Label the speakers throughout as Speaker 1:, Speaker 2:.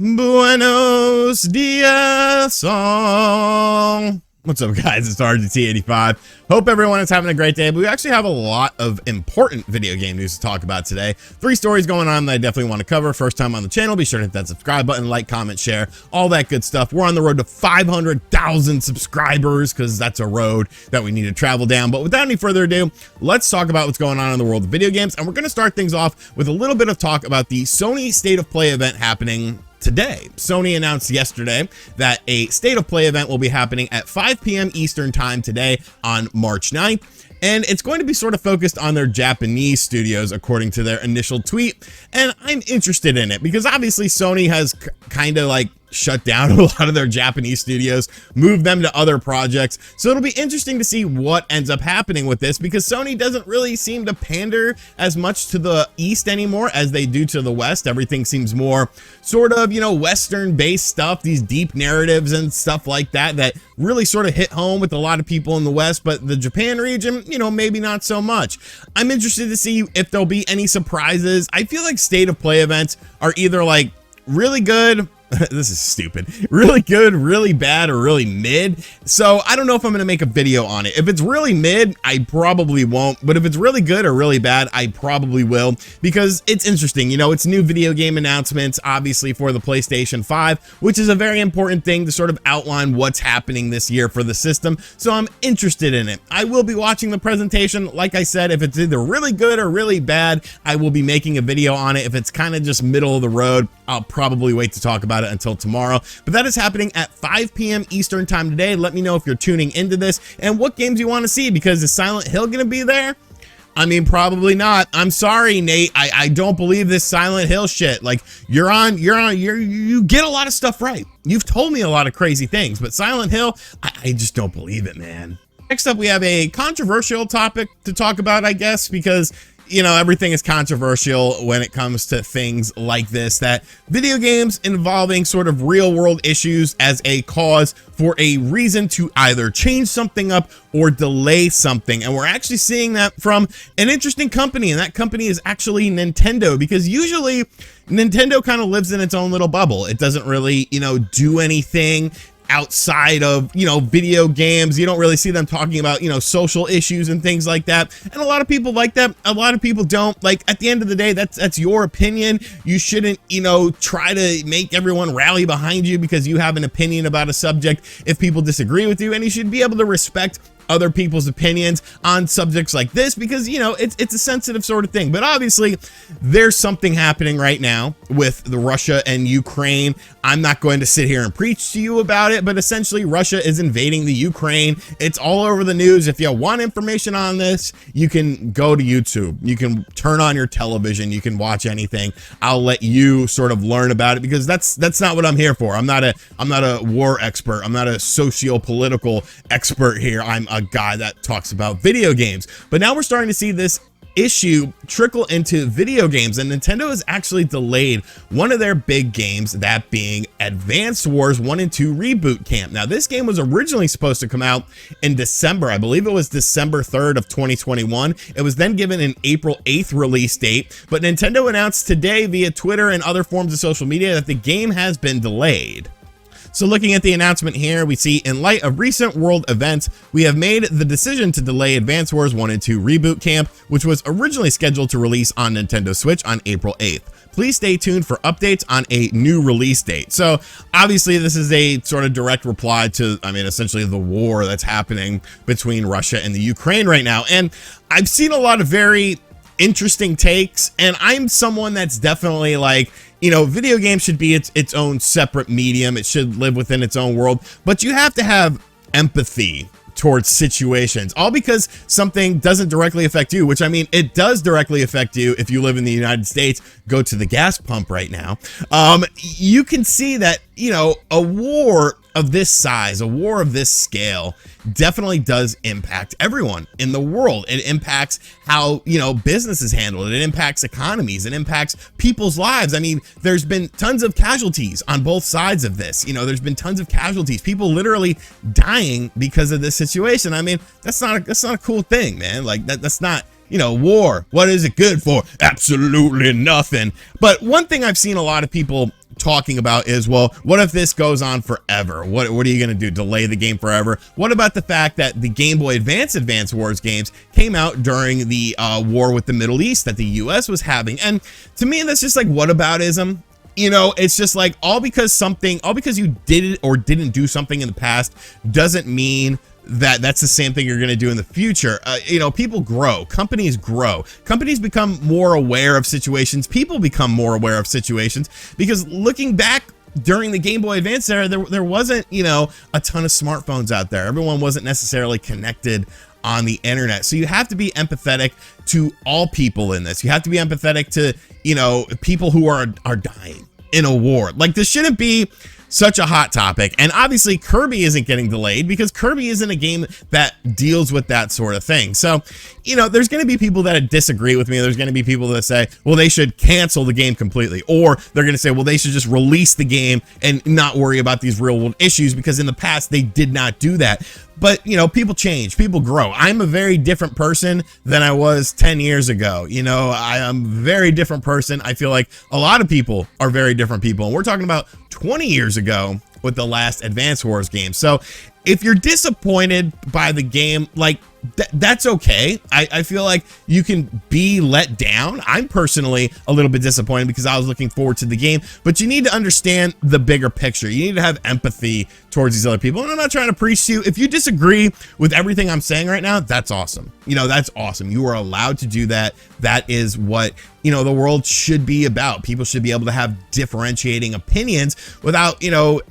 Speaker 1: Buenos dias all. What's up, guys? It's RGT85. Hope everyone is having a great day, but we actually have a lot of important video game news to talk about today. 3 stories going on that I definitely want to cover. First time on the channel, be sure to hit that subscribe button, like, comment, share, all that good stuff. We're on the road to 500,000 subscribers because that's a road that we need to travel down. But without any further ado, let's talk about what's going on in the world of video games. And we're going to start things off with a little bit of talk about the Sony State of Play event happening today. Sony announced yesterday that a State of Play event will be happening at 5 p.m. Eastern time today on March 9th. And it's going to be sort of focused on their Japanese studios, according to their initial tweet. And I'm interested in it because obviously Sony has kind of like shut down a lot of their Japanese studios, moved them to other projects. So it'll be interesting to see what ends up happening with this because Sony doesn't really seem to pander as much to the East anymore as they do to the West. Everything seems more sort of, Western based stuff, these deep narratives and stuff like that, that really sort of hit home with a lot of people in the West, but the Japan region, maybe not so much. I'm interested to see if there'll be any surprises. I feel like State of Play events are either like really good, this is stupid, really good, really bad, or really mid. So I don't know if I'm gonna make a video on it. If it's really mid, I probably won't, but if it's really good or really bad, I probably will, because it's interesting. It's new video game announcements, obviously, for the PlayStation 5, which is a very important thing to sort of outline what's happening this year for the system. So I'm interested in it. I will be watching the presentation. Like I said, if it's either really good or really bad, I will be making a video on it. If it's kind of just middle of the road, I'll probably wait to talk about it until tomorrow. But that is happening at 5 p.m. Eastern time today. Let me know if you're tuning into this and what games you want to see, because is Silent Hill gonna be there? I mean, probably not. I'm sorry, Nate. I don't believe this Silent Hill shit. Like, you get a lot of stuff right. You've told me a lot of crazy things, but Silent Hill, I just don't believe it, man. Next up, we have a controversial topic to talk about, I guess, because everything is controversial when it comes to things like this, that video games involving sort of real world issues as a cause for a reason to either change something up or delay something. And we're actually seeing that from an interesting company, and that company is actually Nintendo, because usually Nintendo kind of lives in its own little bubble. It doesn't really, do anything outside of video games. You don't really see them talking about social issues and things like that, and a lot of people like that, a lot of people don't. Like, at the end of the day, that's your opinion. You shouldn't try to make everyone rally behind you because you have an opinion about a subject if people disagree with you, and you should be able to respect other people's opinions on subjects like this, because it's a sensitive sort of thing. But obviously there's something happening right now with the Russia and Ukraine. I'm not going to sit here and preach to you about it, but essentially Russia is invading the Ukraine. It's all over the news. If you want information on this, you can go to YouTube, you can turn on your television, you can watch anything. I'll let you sort of learn about it, because that's not what I'm here for. I'm not a war expert. I'm not a socio-political expert here. I'm a guy that talks about video games. But now we're starting to see this issue trickle into video games, and Nintendo has actually delayed one of their big games, that being Advance Wars 1 and 2 Reboot Camp. Now, this game was originally supposed to come out in December. I believe it was December 3rd of 2021. It was then given an April 8th release date, but Nintendo announced today via Twitter and other forms of social media that the game has been delayed. So looking at the announcement here, we see, in light of recent world events, we have made the decision to delay Advance Wars 1 and 2 Reboot Camp, which was originally scheduled to release on Nintendo Switch on April 8th. Please stay tuned for updates on a new release date. So obviously this is a sort of direct reply to, essentially the war that's happening between Russia and the Ukraine right now. And I've seen a lot of very interesting takes, and I'm someone that's definitely like, video games should be its own separate medium. It should live within its own world, but you have to have empathy towards situations, all because something doesn't directly affect you, which it does directly affect you. If you live in the United States, go to the gas pump right now. You can see that, a war of this size, a war of this scale, definitely does impact everyone in the world. It impacts how, business is handled. It impacts economies. It impacts people's lives. There's been tons of casualties on both sides of this. There's been tons of casualties, people literally dying because of this situation. That's not a cool thing, man. Like that's not, war. What is it good for? Absolutely nothing. But one thing I've seen a lot of people talking about is, well, what if this goes on forever? What are you going to do? Delay the game forever? What about the fact that the Game Boy Advance Wars games came out during the war with the Middle East that the US was having? And to me, that's just like whataboutism. You know, it's just like all because you did or didn't do something in the past doesn't mean that that's the same thing you're going to do in the future. You know, people grow, companies become more aware of situations. People become more aware of situations because looking back during the Game Boy Advance era, there wasn't, you know, a ton of smartphones out there. Everyone wasn't necessarily connected on the internet. So you have to be empathetic to all people in this. You have to be empathetic to, you know, people who are dying in a war. Like, this shouldn't be such a hot topic. And obviously Kirby isn't getting delayed because Kirby isn't a game that deals with that sort of thing. So, you know, there's going to be people that disagree with me. There's going to be people that say, well, they should cancel the game completely, or they're going to say, well, they should just release the game and not worry about these real world issues because in the past they did not do that. But, you know, people change, people grow. I'm a very different person than I was 10 years ago. You know, I am a very different person. I feel like a lot of people are very different people. And we're talking about 20 years ago with the last Advance Wars game. So if you're disappointed by the game, like, that's okay. I feel like you can be let down. I'm personally a little bit disappointed because I was looking forward to the game, but you need to understand the bigger picture. You need to have empathy towards these other people. And I'm not trying to preach to you. If you disagree with everything I'm saying right now, that's awesome. You know, that's awesome. You are allowed to do that. That is what, you know, the world should be about. People should be able to have differentiating opinions without, you know,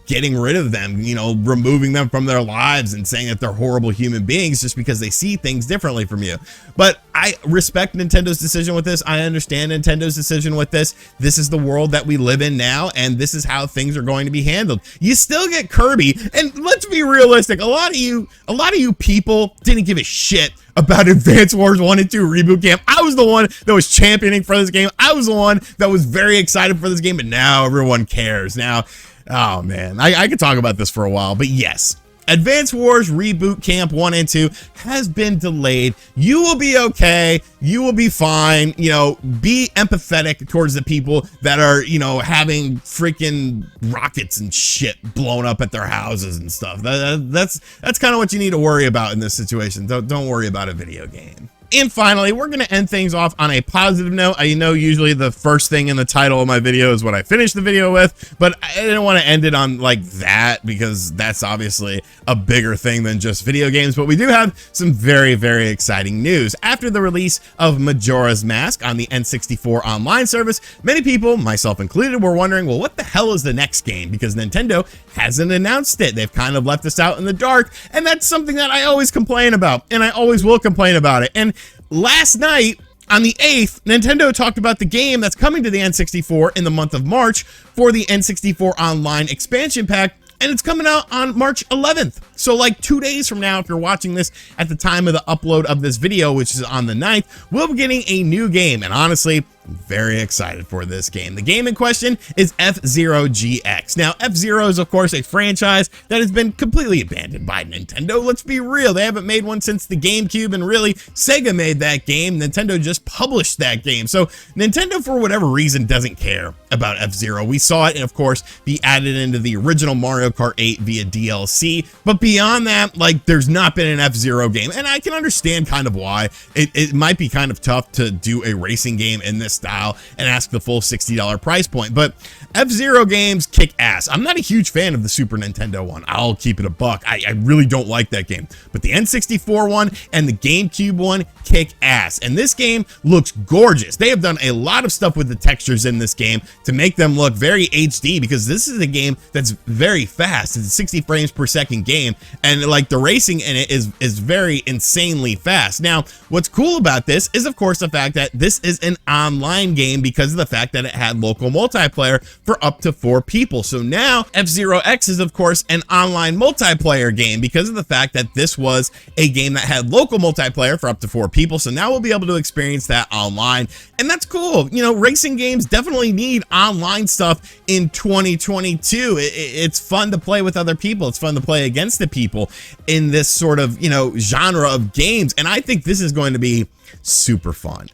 Speaker 1: getting rid of them, you know, removing them from their lives and saying that they're horrible human beings just because they see things differently from you. But I respect Nintendo's decision with this. I understand Nintendo's decision with this. This is the world that we live in now, and this is how things are going to be handled. You still get Kirby, and let's be realistic. A lot of you people didn't give a shit about Advance Wars 1 and 2 Reboot Camp. I was the one that was championing for this game. I was the one that was very excited for this game, but now everyone cares. Now, oh man, I could talk about this for a while, but yes, Advance Wars Reboot Camp 1 and 2 has been delayed. You will be okay. You will be fine. You know, be empathetic towards the people that are, you know, having freaking rockets and shit blown up at their houses and stuff. That's kind of what you need to worry about in this situation. Don't worry about a video game. And finally, we're going to end things off on a positive note. I know usually the first thing in the title of my video is what I finish the video with, but I didn't want to end it on like that because that's obviously a bigger thing than just video games. But we do have some very, very exciting news. After the release of Majora's Mask on the N64 Online service, many people, myself included, were wondering, well, what the hell is the next game? Because Nintendo hasn't announced it. They've kind of left us out in the dark, and that's something that I always complain about, and I always will complain about it. And last night, on the 8th, Nintendo talked about the game that's coming to the N64 in the month of March for the N64 Online expansion pack, and it's coming out on March 11th. So like 2 days from now, if you're watching this at the time of the upload of this video, which is on the 9th, we'll be getting a new game. And honestly, I'm very excited for this game. The game in question is F-Zero GX. Now, F-Zero is, of course, a franchise that has been completely abandoned by Nintendo. Let's be real. They haven't made one since the GameCube, and really, Sega made that game. Nintendo just published that game. So Nintendo, for whatever reason, doesn't care about F-Zero. We saw it, and of course, be added into the original Mario Kart 8 via DLC. But beyond that, like, there's not been an F-Zero game, and I can understand kind of why. It might be kind of tough to do a racing game in this style and ask the full $60 price point, but F-Zero games kick ass. I'm not a huge fan of the Super Nintendo one. I'll keep it a buck. I really don't like that game, but the N64 one and the GameCube one kick ass, and this game looks gorgeous. They have done a lot of stuff with the textures in this game to make them look very HD, because this is a game that's very fast. It's a 60 frames per second game, and like the racing in it is very insanely fast. Now, what's cool about this is, of course, the fact that this is an online game because of the fact that it had local multiplayer for up to 4 people. So now F-Zero X is, of course, an online multiplayer game because of the fact that this was a game that had local multiplayer for up to 4 people. So now we'll be able to experience that online, and that's cool. You know, racing games definitely need online stuff in 2022. It's fun to play with other people. It's fun to play against the people in this sort of, you know, genre of games, and I think this is going to be super fun.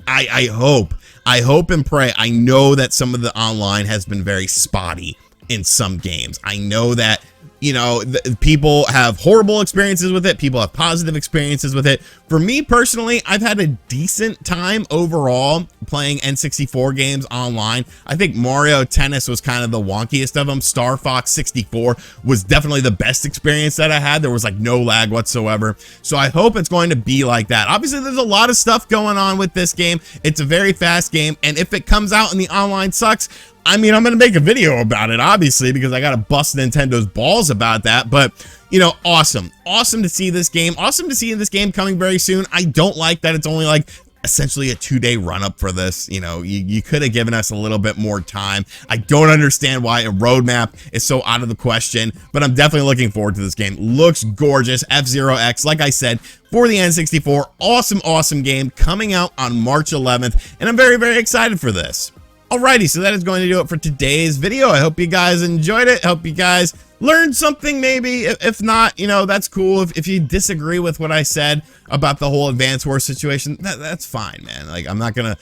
Speaker 1: I hope and pray. I know that some of the online has been very spotty in some games. I know that, you know, people have horrible experiences with it. People have positive experiences with it. For me personally, I've had a decent time overall playing N64 games online. I think Mario Tennis was kind of the wonkiest of them. Star Fox 64 was definitely the best experience that I had. There was like no lag whatsoever. So I hope it's going to be like that. Obviously, there's a lot of stuff going on with this game. It's a very fast game. And if it comes out and the online sucks, I mean, I'm going to make a video about it, obviously, because I got to bust Nintendo's balls about that. But, you know, awesome to see this game. Awesome to see this game coming very soon. I don't like that it's only like essentially a 2-day run-up for this. You know, you could have given us a little bit more time. I don't understand why a roadmap is so out of the question, but I'm definitely looking forward to this game. Looks gorgeous. F-Zero X, like I said, for the N64. Awesome game coming out on March 11th, and I'm very excited for this. Alrighty, so that is going to do it for today's video. I hope you guys enjoyed it. Hope you guys learned something, maybe. If not, you know, that's cool. If you disagree with what I said about the whole Advance Wars situation, that's fine, man. Like, I'm not gonna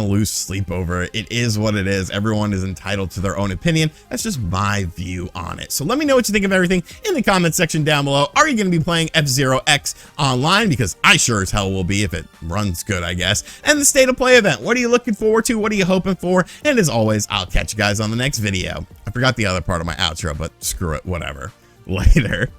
Speaker 1: lose sleep over it. It is what it is. Everyone is entitled to their own opinion. That's just my view on it. So let me know what you think of everything in the comment section down below. Are you gonna be playing F-Zero X online? Because I sure as hell will be, if it runs good, I guess. And the State of Play event. What are you looking forward to? What are you hoping for? And as always, I'll catch you guys on the next video. I forgot the other part of my outro, but screw it, whatever. Later.